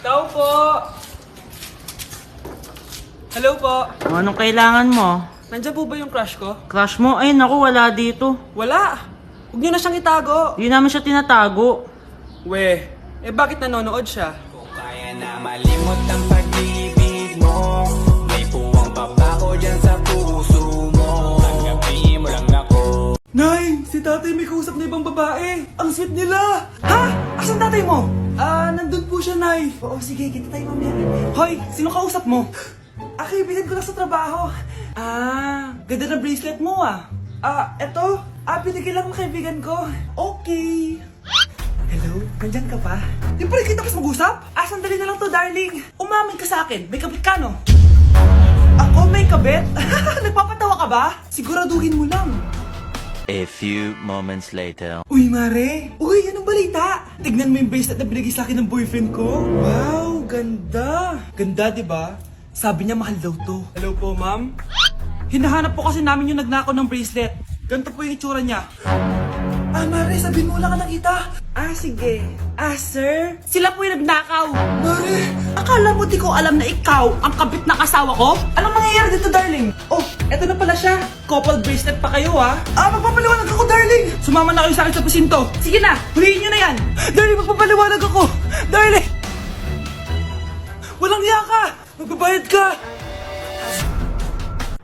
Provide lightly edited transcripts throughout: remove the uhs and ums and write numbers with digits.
Tao po! Hello po! Anong kailangan mo? Nandiyan po ba yung crush ko? Crush mo? Ay naku, wala dito. Wala! Huwag niyo na siyang itago! Hindi namin siya tinatago. We, bakit nanonood siya? Kung kaya na malimot ang pag-ibig mo, may puwang pabaho dyan sa puso mo. Tanggapin mo lang ako. Nay! Si tatay may kausap na ibang babae! Ang sweet nila! Ha? Asan tatay mo? Nandun po siya, Nay. Oo, sige, kita tayo mamaya. Hoy, sino kausap mo? Kaibigan ko lang sa trabaho. Ganda ng bracelet mo eto. Binigay lang ng kaibigan ko. Okay. Hello? Nandyan ka pa? Di pa rin kita mas mag-usap? Sandali na lang to, darling. Umamin ka sa akin. May kabit ka, no? Ako may kabit? Nagpapatawa ka ba? Siguraduhin mo lang. A few moments later. Uy, Mare! Uy, anong balita? Tignan mo yung bracelet na binigay sa akin ng boyfriend ko. Wow, ganda! Ganda, di ba? Sabi niya mahal daw to. Hello po, ma'am? Hinahanap po kasi namin yung nagnakaw ng bracelet. Ganito po yung itsura niya. Mare, sabihin mo lang ka nakita. Sige. Sir? Sila po yung nagnakaw. Mare! Akala mo di ko alam na ikaw ang kabit na kasawa ko? Anong mangyayari dito, darling? Oh, eto na pala siya. Couple bracelet pa kayo, magpapaliwanag ako, darling! Sumama na kayo sa akin sa presinto. Sige na, huliin nyo na yan. Darling, magpapaliwanag ako. Darling! Walang hiya ka! Magbabayad ka!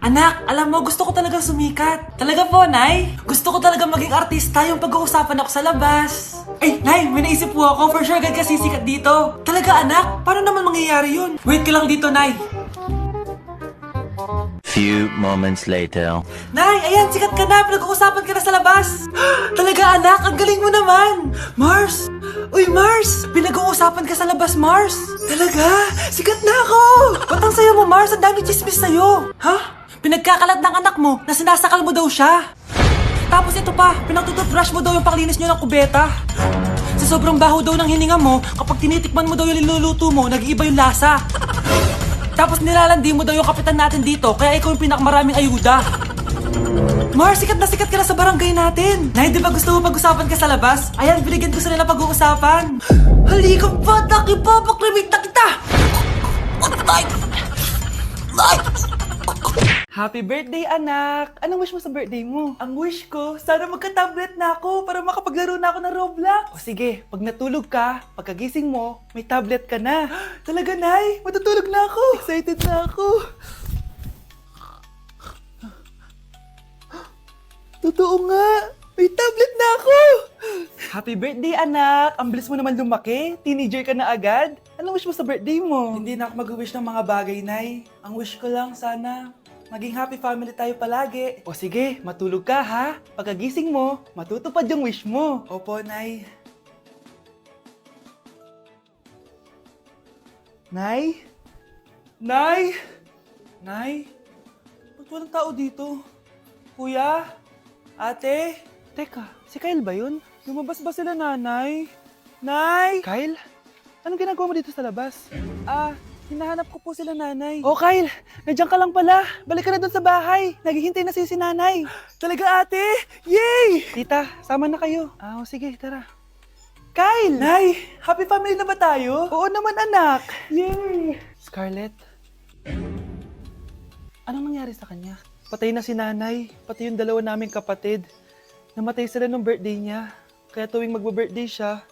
Anak, alam mo, gusto ko talagang sumikat. Talaga po, Nay? Gusto ko talagang maging artista yung pag-uusapan ako sa labas. Ay, Nay, may naisip po ako. For sure, agad ka sisikat dito. Talaga, anak? Paano naman mangyayari yun? Wait ka lang dito, Nay. Few moments later. Nay, ayan, sikat ka na. Pinag-uusapan ka na sa labas. Talaga, anak, ang galing mo naman. Mars! Uy, Mars! Pinag-uusapan ka sa labas, Mars. Talaga? Sikat na ako! Ba't ang sayo mo, Mars? Ang dami chismis sa'yo. Ha? Pinagkakalat ng anak mo na sinasakal mo daw siya. Tapos ito pa, pinagtututbrush mo daw yung paklinis nyo ng kubeta. Sa sobrang baho daw ng hininga mo, kapag tinitikman mo daw yung niluluto mo, nag-iiba yung lasa. Tapos nilalandi mo daw yung kapitan natin dito, kaya ikaw yung pinakamaraming ayuda. Mars, sikat ka na sa barangay natin. Nay, di ba gusto mo pag-usapan ka sa labas? Ayan, binigyan ko sila pag-uusapan. Halika pa, paklimit na kita! Happy birthday, anak! Anong wish mo sa birthday mo? Ang wish ko, sana magka-tablet na ako para makapaglaro na ako ng Roblox. O sige, pag natulog ka, pagkagising mo, may tablet ka na. Talaga, Nay? Matutulog na ako. Excited na ako. Totoo nga! May tablet na ako! Happy birthday, anak! Ang bilis mo naman lumaki. Teenager ka na agad. Anong wish mo sa birthday mo? Hindi na ako mag-wish ng mga bagay, Nay. Ang wish ko lang, sana maging happy family tayo palagi. O sige, matulog ka ha. Pagkagising mo, matutupad yung wish mo. Opo, Nay. Nay? Nay? Nay? Ba't walang tao dito? Kuya? Ate? Teka, si Kyle ba yun? Lumabas ba sila, nanay? Nay! Kyle? Anong ginagawa mo dito sa labas? Hinahanap ko po sila, nanay. Oh, Kyle! Nandiyan ka lang pala. Balik ka na doon sa bahay. Naghihintay na si nanay. Talaga, ate? Yay! Tita, sama na kayo. Sige, tara. Kyle! Nay! Happy family na ba tayo? Oo naman, anak. Yay! Scarlett? Anong nangyari sa kanya? Patay na si nanay, pati yung dalawa naming kapatid. Namatay sila nung birthday niya. Kaya tuwing magbe-birthday siya,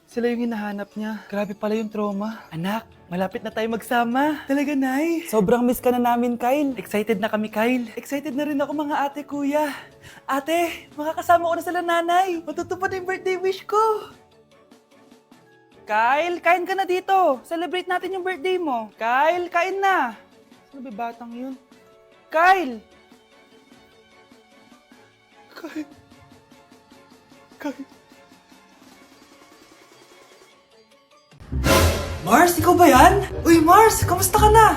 sila yung hinahanap niya. Grabe pala yung trauma. Anak, malapit na tayo magsama. Talaga, Nay. Sobrang miss ka na namin, Kyle. Excited na kami, Kyle. Excited na rin ako, mga ate, kuya. Ate, makakasama ko na sila, nanay. Matutupad na yung birthday wish ko. Kyle, kain ka na dito. Celebrate natin yung birthday mo. Kyle, kain na. Sino ba batang yun? Kyle! Kyle! Mars, ikaw ba yan? Uy, Mars, kamusta ka na?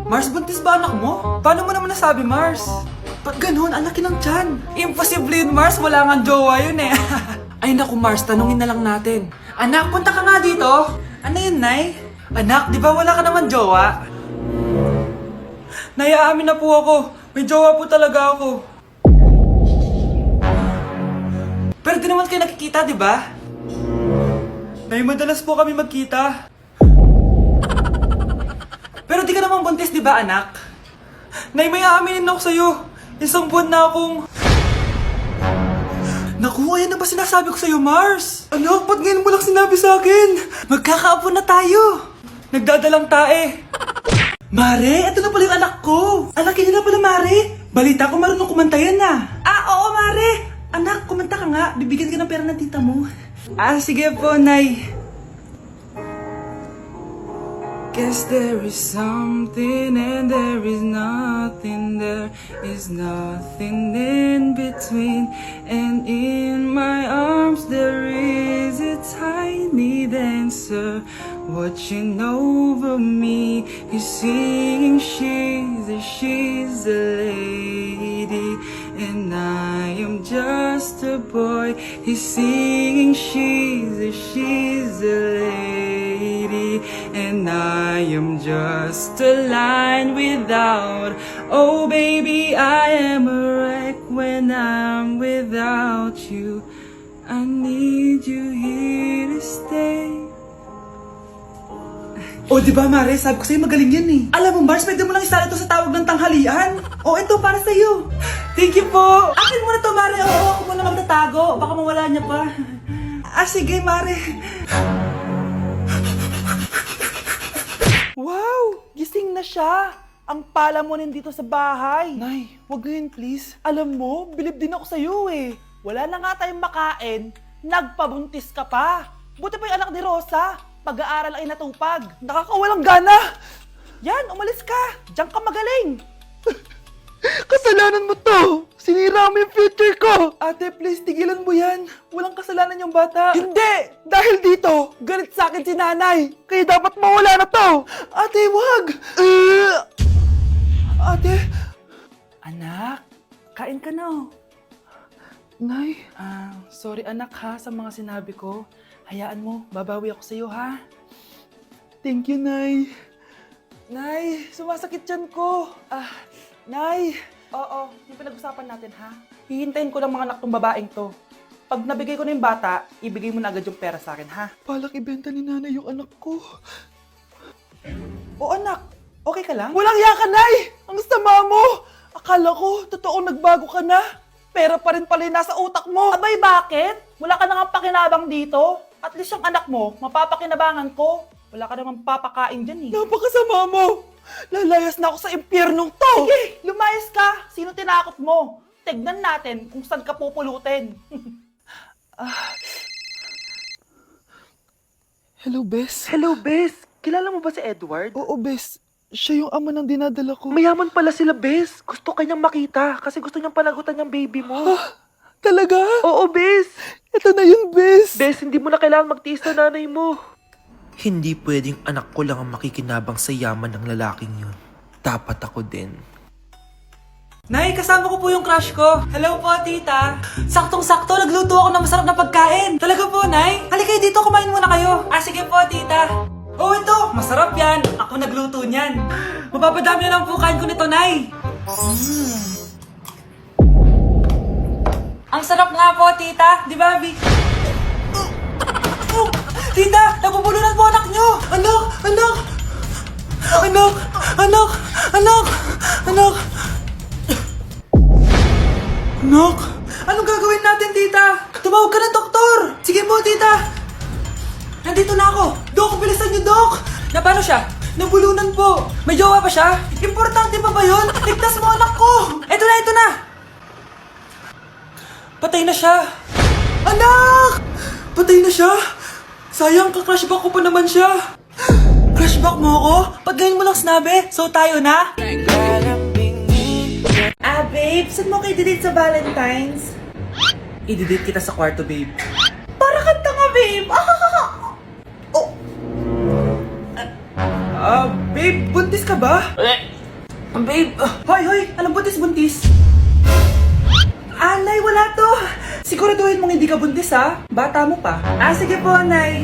Mars, buntis ba anak mo? Paano mo naman nasabi, Mars? Ba't ganun? Anakin ng tiyan. Imposible yun, Mars. Wala nga jowa yun eh. Ay naku, Mars, tanungin na lang natin. Anak, punta ka nga dito. Ano yun, Nay? Anak, di ba wala ka naman jowa? Nayaamin na po ako. May jowa po talaga ako. Pero di naman kayo nakikita, di ba? Nay, madalas po kami magkita. Pero di ka naman buntis, di ba anak? Nay, may aaminin ako sa'yo. Isang buwan na akong... Naku, ayan na ba sinasabi ko sa'yo, Mars? Ano? Ba't ngayon mo lang sinabi sa'kin? Magkakaapo na tayo. Nagdadalang tae. Mare, ito na pala yung anak ko. Anak, yun na pala, Mare. Balita ko marunong kumanta yan na. Oo, Mare. Anak, kumanta ka nga. Bibigyan ka ng pera ng tita mo. Sige po, Nay. Guess there is something and there is nothing. There is nothing in between. And in my arms there is a tiny dancer watching over me. He's singing, she's a lady, and I am just a boy. He's singing, she's a lady, and I am just a line without. Oh baby, I am a wreck when I'm without you. I need you here to stay. O, di ba, Mare? Sabi ko sa'yo, magaling yan eh. Alam mo, Mars, pwede mo lang isala ito sa tawag ng tanghalian. O, ito, para sa'yo. Thank you po. Akin mo na to, Mare. Oo, ako muna magtatago. Baka mawala niya pa. Sige, Mare. Wow! Gising na siya. Ang pala mo nandito sa bahay. Nay, wag ngayon please. Alam mo, bilib din ako sa'yo eh. Wala na nga tayong makain, nagpabuntis ka pa. Buti pa yung anak ni Rosa. Pag-aaral ang inatupag. Nakakawalang gana. Yan, umalis ka. Diyan ka magaling. Kasalanan mo to. Sinira mo yung future ko. Ate, please, tigilan mo yan. Walang kasalanan yung bata. Hindi! Dahil dito, galit sa akin si nanay. Kaya dapat mawala na to. Ate, wag. Ate. Anak, kain ka na. Nay. Sorry anak ha sa mga sinabi ko. Hayaan mo, babawi ako sa'yo ha. Thank you, Nay. Nay, sumasakit yan ko. Nay. Oo, yung pinag-usapan natin ha. Hihintayin ko ng mga anak tong babaeng to. Pag nabigay ko na yung bata, ibigay mo na agad yung pera sa akin ha. Palak ibenta ni nanay yung anak ko. O anak, okay ka lang? Walang iya ka, Nay! Ang sama mo! Akala ko, totoong nagbago ka na. Pera pa rin pala yung nasa utak mo. Abay, bakit? Wala ka nang pakinabang dito. At least yung anak mo, mapapakinabangan ko. Wala ka namang papakain dyan eh. Napakasama mo! Lalayas na ako sa impyernong to! Sige, lumayas ka! Sino tinakot mo? Tignan natin kung saan ka pupulutin. Hello, Bes. Hello, Bes. Kilala mo ba si Edward? Oo, Bes. Siya yung ama ng dinadala ko. Mayaman pala sila, Bes. Gusto kanyang makita kasi gusto niyang panagutan yung baby mo. Talaga? Oo, Bes. Ito na yun, Bes. Bes, hindi mo na kailangan magtiis na nanay mo. Hindi pwedeng anak ko lang ang makikinabang sa yaman ng lalaking yun. Dapat ako din. Nay, kasama ko po yung crush ko. Hello po, tita. Saktong-sakto, nagluto ako ng masarap na pagkain. Talaga po, Nay. Halika dito, kumain muna kayo. Sige po, tita. Oh, ito. Masarap yan. Ako nagluto niyan. Mapapadami na lang po kain ko nito, Nay. Ang sarap nga po, tita. Di ba, Vic? Tita, nabubulunan po anak nyo! Anak! Anak! Anak! Anak! Anak! Anak! Anak! Anong gagawin natin, tita? Tumawag ka ng doktor! Sige po, tita! Nandito na ako! Dok, bilisan niyo, Dok! Na paano siya? Nabulunan po! May jowa pa siya? Importante pa ba yun? Ligtas mo anak ko! Ito na, ito na! Patay na siya! Anak! Patay na siya! Sayang, ka-crushback ko pa naman siya. Crushback mo ako? Pag ganyan mo lang sinabi, so tayo na? Babe, saan mo kayo i-date sa Valentine's? I-date kita sa kwarto, babe. Para kanta nga, babe. Babe, buntis ka ba? Babe, hoy, anong buntis? Nay, wala to. Siguraduhin mong hindi ka buntis, ha? Bata mo pa. Sige po, Nay.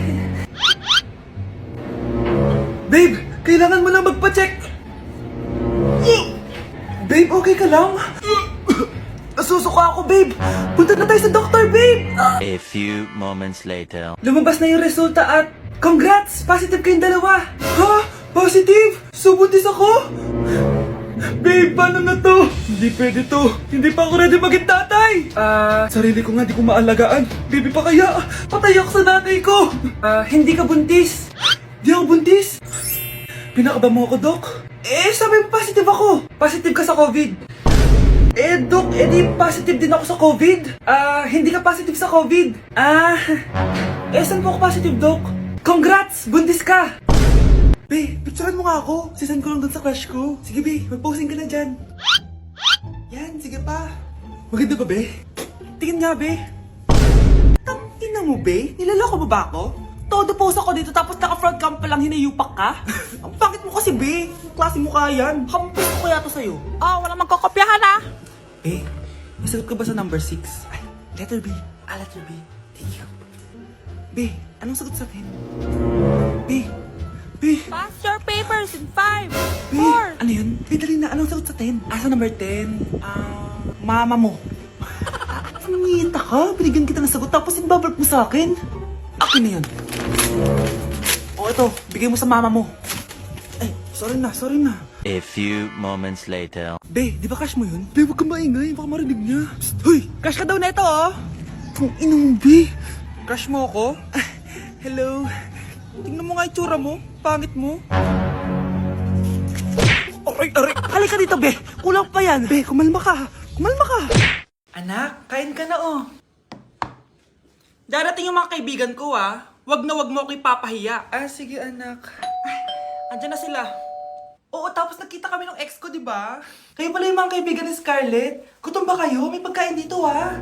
Babe, kailangan mo lang magpa-check. Babe, okay ka lang? Nasusuka ako, babe! Punta na tayo sa doktor, babe! A few moments later. Lumabas na yung resulta at congrats! Positive kayong dalawa! Ha? Positive? So buntis ako? Babe, paano na to? Hindi pwede to. Hindi pa ako ready maging tatay. Sarili ko nga di ko maalagaan. Baby pa kaya? Patay ako sa nanay ko. Hindi ka buntis. Di ako buntis. Pinakaba mo ako, Dok? Sabi mo positive ako. Positive ka sa COVID. Dok, di positive din ako sa COVID. Hindi ka positive sa COVID. Saan po ako positive, Dok? Congrats! Buntis ka! Be, picturean mo nga ako. Sisan ko lang dun sa crush ko. Sige, Be, mag-posing ka na dyan. Yan, sige pa. Maganda ba, Be? Tingin nga, Be. Tangina mo, Be? Nilaloko mo ba ako? Todo pose ako dito tapos naka-front cam pa lang hinayupak ka? Ang pangit mo kasi, Be. Yung klase mo kaya yan. Hampus ko kaya to sa'yo. Walang magkokopyahan ah. Be, nasagot ka ba sa number 6? Ay, letter B. Letter B. Thank you. Be, anong sagot sa 10? Be. Pass your papers in 5, Be, ano yun? Be, dali na. Anong sagot sa 10? Sa number 10? Mama mo. Nangihita ka? Binigyan kita ng sagot tapos inbabalik mo sa akin? Akin na yun. Ito. Bigay mo sa mama mo. Ay, sorry na. A few moments later. Be, di ba crush mo yun? Be, huwag kang maingay. Baka marinig niya. Psst, hoy! Crush ka daw na ito, oh! Kung ina mo, Be. Crush mo ako? Hello. Tingnan mo nga itsura mo. Pangit mo. Aray! Halika dito, Be. Kulang pa yan. Be, kumalma ka. Anak, kain ka na, oh. Darating yung mga kaibigan ko, ah. Wag na wag mo ako ipapahiya. Sige, anak. Ay, andyan na sila. Oo, tapos nakita kami ng ex ko, di ba? Kayo pala yung mga kaibigan ni Scarlett. Gutom ba kayo? May pagkain dito, ah.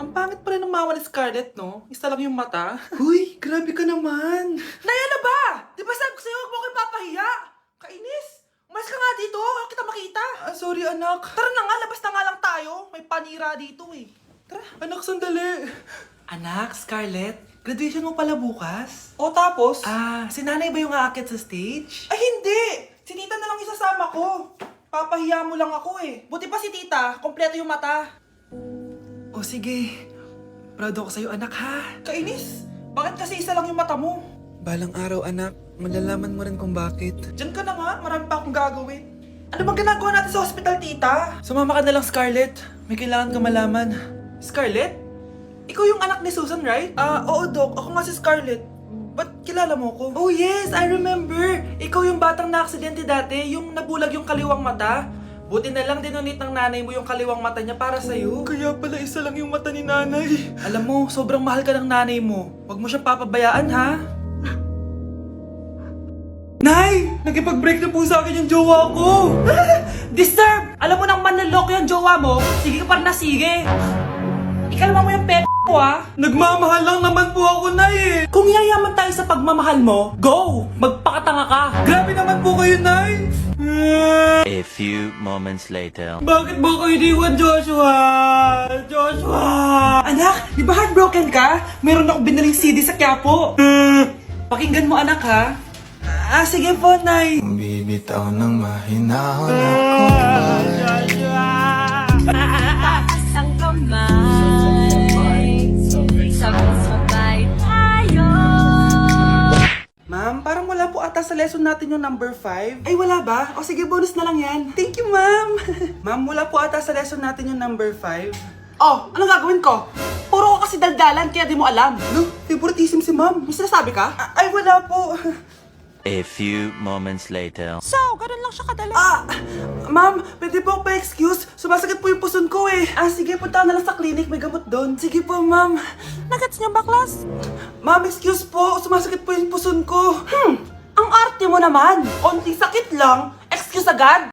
Ang pangit pala ng mama ni Scarlett, no? Isa lang yung mata. Uy, grabe ka naman. Naya na ba? Di ba sabi ko sa'yo, huwag mo ko ipapahiya? Kainis. Umalis ka nga dito. Huwag kita makita. Sorry, anak. Tara na nga, labas na nga lang tayo. May panira dito, eh. Tara. Anak, sandali. Anak, Scarlett, graduation mo pala bukas? O tapos? Si nanay ba yung aakit sa stage? Ay, hindi! Si tita na lang isasama ko. Papahiya mo lang ako eh. Buti pa si tita, kompleto yung mata. O sige, proud ako sa'yo anak ha. Kainis, bakit kasi isa lang yung mata mo? Balang araw anak, malalaman mo rin kung bakit. Diyan ka na nga, marami pa akong gagawin. Ano bang ginagawa natin sa hospital tita? Sumama ka na lang Scarlett, may kailangan ka malaman. Scarlett? Ikaw yung anak ni Susan, right? Oo, Doc. Ako nga si Scarlett. Ba't kilala mo ko? Oh, yes! I remember! Ikaw yung batang na-aksidente dati, yung nabulag yung kaliwang mata. Buti na lang dinonate ng nanay mo yung kaliwang mata niya para sa'yo. Kaya pala isa lang yung mata ni nanay. Alam mo, sobrang mahal ka ng nanay mo. Huwag mo siyang papabayaan, ha? Nay! Nakipag-break na po sa akin yung jowa ko! Disturb! Alam mo nang manloloko yung jowa mo, sige ka pa rin na sige. Ikalma mo yung ko ah. Nagmamahal lang naman po ako, Nay eh. Kung yayaman tayo sa pagmamahal mo, go! Magpakatanga ka. Grabe naman po kayo, Nay. A few moments later. Bakit ba kayo iniwan, Joshua? Anak, di ba heartbroken ka? Meron ako binaling CD sa Quiapo. Pakinggan mo, anak, ha? Sige po, Nay. Bibitaw ng mahinahon ako Taas ang kamay, sabay tayo. Ma'am, parang wala po ata sa lesson natin yung number 5. Ay, wala ba? O sige, bonus na lang yan. Thank you, ma'am. Ma'am, wala po ata sa lesson natin yung number 5. Oh, anong gagawin ko? Puro ko kasi daldalan, kaya di mo alam. No, favoritism si ma'am. May sinasabi ka? Ay, wala po. A few moments later. So, ganun lang siya kadali. Ma'am, pwede po pa-excuse? Sumasakit po yung puson ko eh. Sige, punta na lang sa clinic. May gamot doon. Sige po, ma'am. Nagets niyo ba, class? Ma'am, excuse po. Sumasakit po yung puson ko. Ang arte mo naman. Onting sakit lang. Excuse agad.